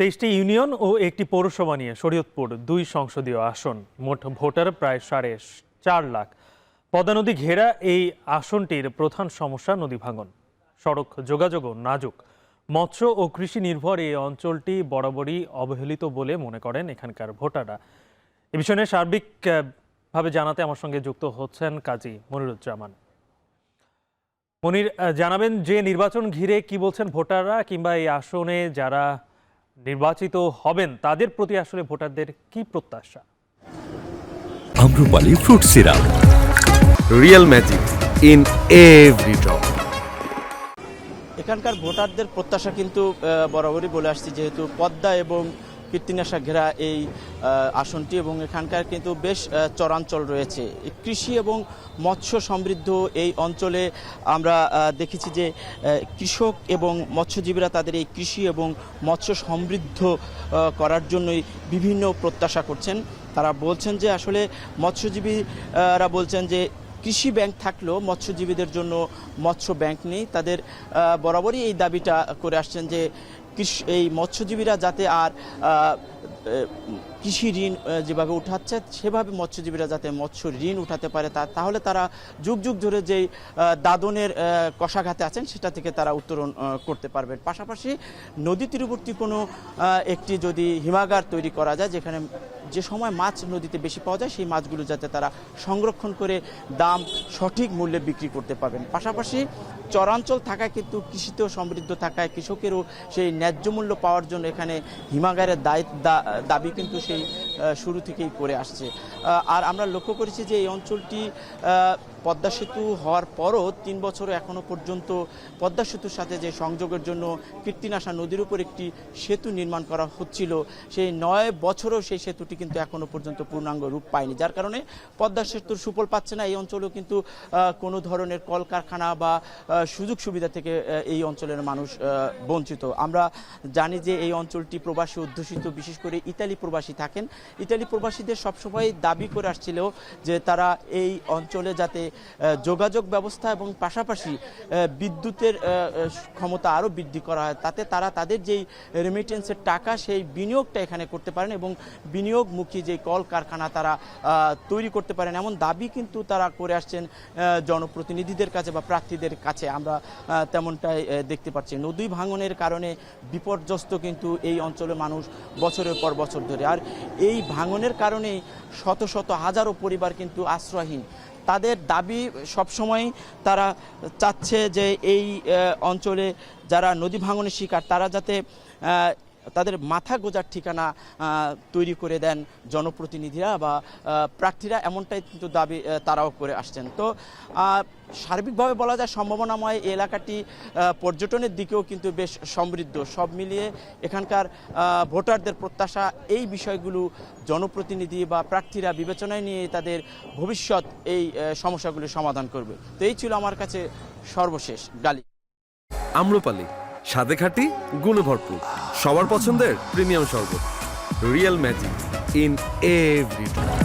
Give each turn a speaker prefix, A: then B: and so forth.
A: ২৩টি ইউনিয়ন ও একটি পৌরসভা নিয়ে শরীয়তপুর ২ সংসদীয় আসন, মোট ভোটার প্রায় ৪.৫ লাখ। পদ্মা নদী ঘেরা এই আসনটির প্রধান সমস্যা নদী ভাঙন, সড়ক যোগাযোগও নাজুক। মৎস্য ও কৃষি নির্ভর এই অঞ্চলটি বরাবরই অবহেলিত বলে মনে করেন এখানকার ভোটাররা। এ বিষয়ে সার্বিকভাবে জানাতে আমার সঙ্গে যুক্ত হচ্ছেন কাজী মনিরুজ্জামান। মনির, জানাবেন যে নির্বাচন ঘিরে কি বলছেন ভোটাররা, কিংবা এই আসনে যারা নির্বাচিত হবেন তাদের প্রতি আসলে ভোটারদের কি প্রত্যাশা?
B: Amrapali fruit syrup, real magic in every drop.
C: এখানকার ভোটারদের প্রত্যাশা কিন্তু বরাবরই বলে আসছি, যেহেতু পদ্মা এবং কীর্তিনাশা ঘেরা এই আসনটি এবং এখানকার কিন্তু বেশ চরাঞ্চল রয়েছে। কৃষি এবং মৎস্য সমৃদ্ধ এই অঞ্চলে আমরা দেখেছি যে কৃষক এবং মৎস্যজীবীরা তাদের এই কৃষি এবং মৎস্য সমৃদ্ধ করার জন্যই বিভিন্ন প্রত্যাশা করছেন। তারা বলছেন যে আসলে মৎস্যজীবীরা বলছেন যে কৃষি ব্যাংক থাকলেও মৎস্যজীবীদের জন্য মৎস্য ব্যাংক নেই। তাদের বরাবরই এই দাবিটা করে আসছেন যে এই মৎস্যজীবীরা যাতে আর কৃষি ঋণ যেভাবে উঠাচ্ছে সেভাবে মৎস্যজীবীরা যাতে মৎস্য ঋণ উঠাতে পারে, তাহলে তারা যুগ যুগ ধরে যেই দাদনের কষাঘাতে আছেন সেটা থেকে তারা উত্তরণ করতে পারবেন। পাশাপাশি নদী তীরবর্তী কোনো একটি যদি হিমাগার তৈরি করা যায়, যেখানে যে সময় মাছ নদীতে বেশি পাওয়া যায় সেই মাছগুলো যাতে তারা সংরক্ষণ করে দাম সঠিক মূল্যে বিক্রি করতে পারবেন। পাশাপাশি চরাঞ্চল থাকায় কিন্তু কৃষিতেও সমৃদ্ধ থাকায় কৃষকেরও সেই ন্যায্য মূল্য পাওয়ার জন্য এখানে হিমাগারের দাবি কিন্তু সেই শুরু থেকেই করে আসছে। আর আমরা লক্ষ্য করেছি যে এই অঞ্চলটি পদ্মা সেতু হওয়ার পরও ৩ বছরও এখনও পর্যন্ত পদ্মা সেতুর সাথে যে সংযোগের জন্য কীর্তিনাশা নদীর উপর একটি সেতু নির্মাণ করা হচ্ছিল, সেই ৯ বছরও সেই সেতুটি কিন্তু এখনও পর্যন্ত পূর্ণাঙ্গ রূপ পায়নি, যার কারণে পদ্মা সেতুর সুফল পাচ্ছে না এই অঞ্চলেও কিন্তু কোনো ধরনের কলকারখানা বা সুযোগ সুবিধা থেকে এই অঞ্চলের মানুষ বঞ্চিত। আমরা জানি যে এই অঞ্চলটি প্রবাসী অধ্যুষিত, বিশেষ করে ইতালি প্রবাসী থাকেন। ইতালি প্রবাসীদের সবসময় দাবি করে আসছিল যে তারা এই অঞ্চলে যাতে যোগাযোগ ব্যবস্থা এবং পাশাপাশি বিদ্যুতের ক্ষমতা আরও বৃদ্ধি করা হয়, তাতে তারা তাদের যেই রেমিটেন্সের টাকা সেই বিনিয়োগটা এখানে করতে পারেন এবং বিনিয়োগমুখী যে কলকারখানা তারা তৈরি করতে পারেন, এমন দাবি কিন্তু তারা করে আসছেন জনপ্রতিনিধিদের কাছে বা প্রার্থীদের কাছে। আমরা তেমনটাই দেখতে পাচ্ছি। নদী ভাঙনের কারণে বিপর্যস্ত কিন্তু এই অঞ্চলের মানুষ বছরের পর বছর ধরে, আর এই ভাঙনের কারণেই শত শত হাজারো পরিবার কিন্তু আশ্রয়হীন। তাদের দাবি সবসময় তারা চাচ্ছে যে এই অঞ্চলে যারা নদী ভাঙনের শিকার তারা যাতে তাদের মাথা গোজার ঠিকানা তৈরি করে দেন জনপ্রতিনিধিরা বা প্রার্থীরা, এমনটাই কিন্তু দাবি তারাও করে আসছেন। তো সার্বিকভাবে বলা যায় সম্ভাবনাময় এই এলাকাটি পর্যটনের দিকেও কিন্তু বেশ সমৃদ্ধ। সব মিলিয়ে এখানকার ভোটারদের প্রত্যাশা এই বিষয়গুলো জনপ্রতিনিধি বা প্রার্থীরা বিবেচনায় নিয়ে তাদের ভবিষ্যৎ এই সমস্যাগুলি সমাধান করবে। তো এই ছিল আমার কাছে সর্বশেষ গালি।
B: আম্রপালি, স্বাদে খাঁটি, গুণে ভরপুর, সবার পছন্দের প্রিমিয়াম শরবত, real magic in every drop.